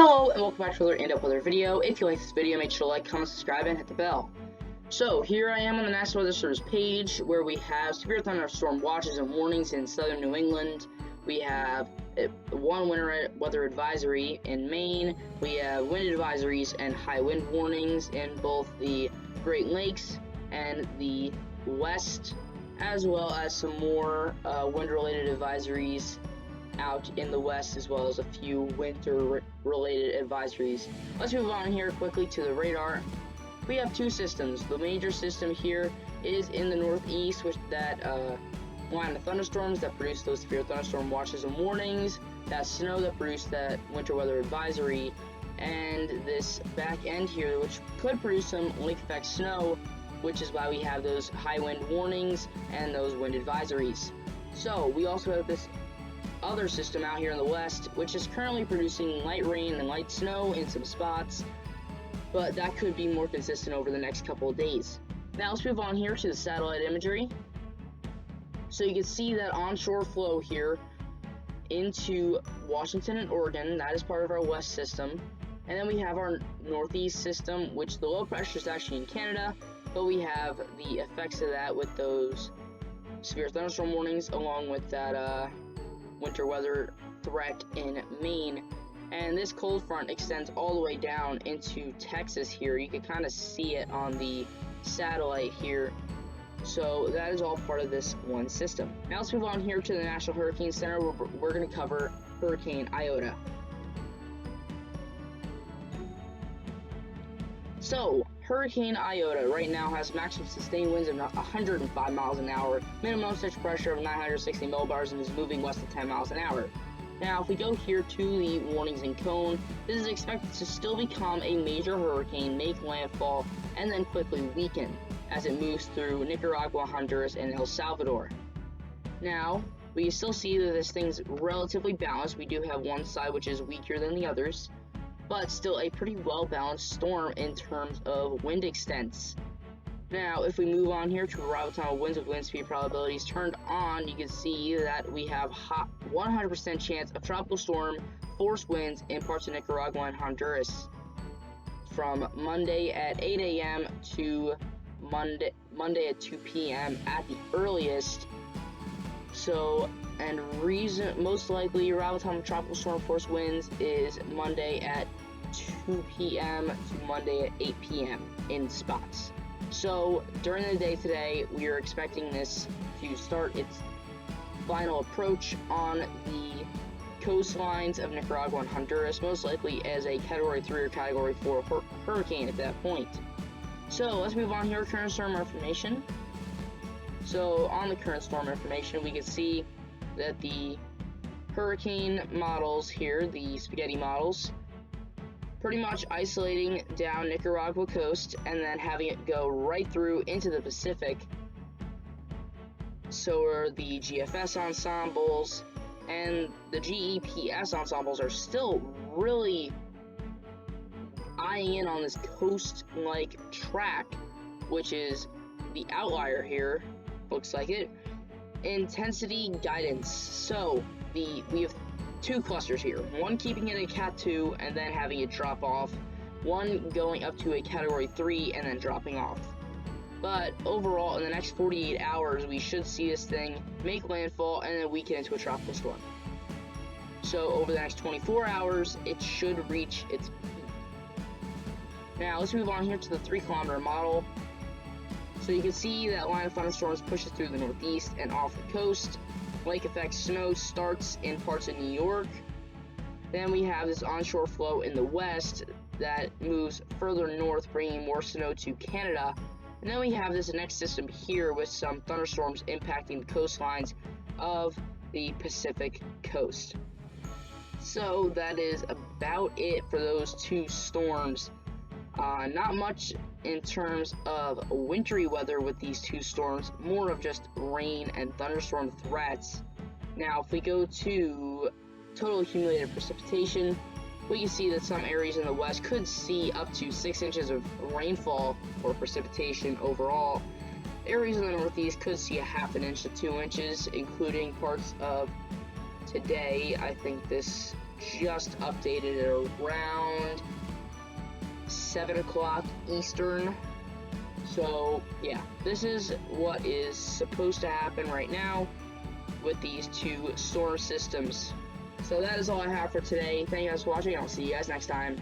Hello and welcome back to another in-depth weather video. If you like this video, make sure to like, comment, subscribe, and hit the bell. So here I am on the National Weather Service page where we have severe thunderstorm watches and warnings in southern New England. We have one winter weather advisory in Maine. We have wind advisories and high wind warnings in both the Great Lakes and the West, as well as some more wind-related advisories out in the West, as well as a few winter-related advisories. Let's move on here quickly to the radar. We have two systems. The major system here is in the northeast, which that line of thunderstorms that produce those severe thunderstorm watches and warnings, that snow that produced that winter weather advisory, and this back end here, which could produce some lake effect snow, which is why we have those high wind warnings and those wind advisories. So we also have this other system out here in the west, which is currently producing light rain and light snow in some spots, but that could be more consistent over the next couple of days. Now let's move on here to the satellite imagery. So you can see that onshore flow here into Washington and Oregon. That is part of our west system. And then we have our northeast system, which the low pressure is actually in Canada, but we have the effects of that with those severe thunderstorm warnings, along with that winter weather threat in Maine. And this cold front extends all the way down into Texas here. You can kind of see it on the satellite here. So that is all part of this one system. Now let's move on here to the National Hurricane Center, where we're going to cover Hurricane Iota. So Hurricane Iota right now has maximum sustained winds of 105 miles an hour, minimum surface pressure of 960 millibars, and is moving west of 10 miles an hour. Now, if we go here to the warnings and cone, this is expected to still become a major hurricane, make landfall, and then quickly weaken as it moves through Nicaragua, Honduras, and El Salvador. Now, we still see that this thing's relatively balanced. We do have one side which is weaker than the others, but still a pretty well-balanced storm in terms of wind extents. Now, if we move on here to arrival time of winds with wind speed probabilities turned on, you can see that we have 100% chance of tropical storm force winds in parts of Nicaragua and Honduras from Monday at 8 a.m. to Monday at 2 p.m. at the earliest. So, and most likely arrival time of tropical storm force winds is Monday at 2 p.m. to Monday at 8 p.m. in spots. So during the day today, we are expecting this to start its final approach on the coastlines of Nicaragua and Honduras, most likely as a Category 3 or Category 4 hurricane at that point. So let's move on here to current storm information. So on the current storm information, we can see that the hurricane models here, the spaghetti models, pretty much isolating down Nicaragua coast and then having it go right through into the Pacific. So are the GFS ensembles, and the GEPS ensembles are still really eyeing in on this coast-like track, which is the outlier here, looks like it. Intensity guidance. So we have two clusters here, one keeping it a Cat 2 and then having it drop off, one going up to a Category 3 and then dropping off. But overall, in the next 48 hours, we should see this thing make landfall and then weaken into a tropical storm. So over the next 24 hours, it should reach its peak. Now let's move on here to the 3-kilometer model. So you can see that line of thunderstorms pushes through the northeast and off the coast. Lake effect snow starts in parts of New York. Then we have this onshore flow in the west that moves further north, bringing more snow to Canada. And then we have this next system here with some thunderstorms impacting the coastlines of the Pacific coast. So that is about it for those two storms. Not much in terms of wintry weather with these two storms, more of just rain and thunderstorm threats. Now, if we go to total accumulated precipitation, we can see that some areas in the west could see up to 6 inches of rainfall or precipitation overall. Areas in the northeast could see a half an inch to 2 inches, including parts of today. I think this just updated it around 7 o'clock Eastern. So yeah, this is what is supposed to happen right now with these two storm systems. So that is all I have for today. Thank you guys for watching, and I'll see you guys next time.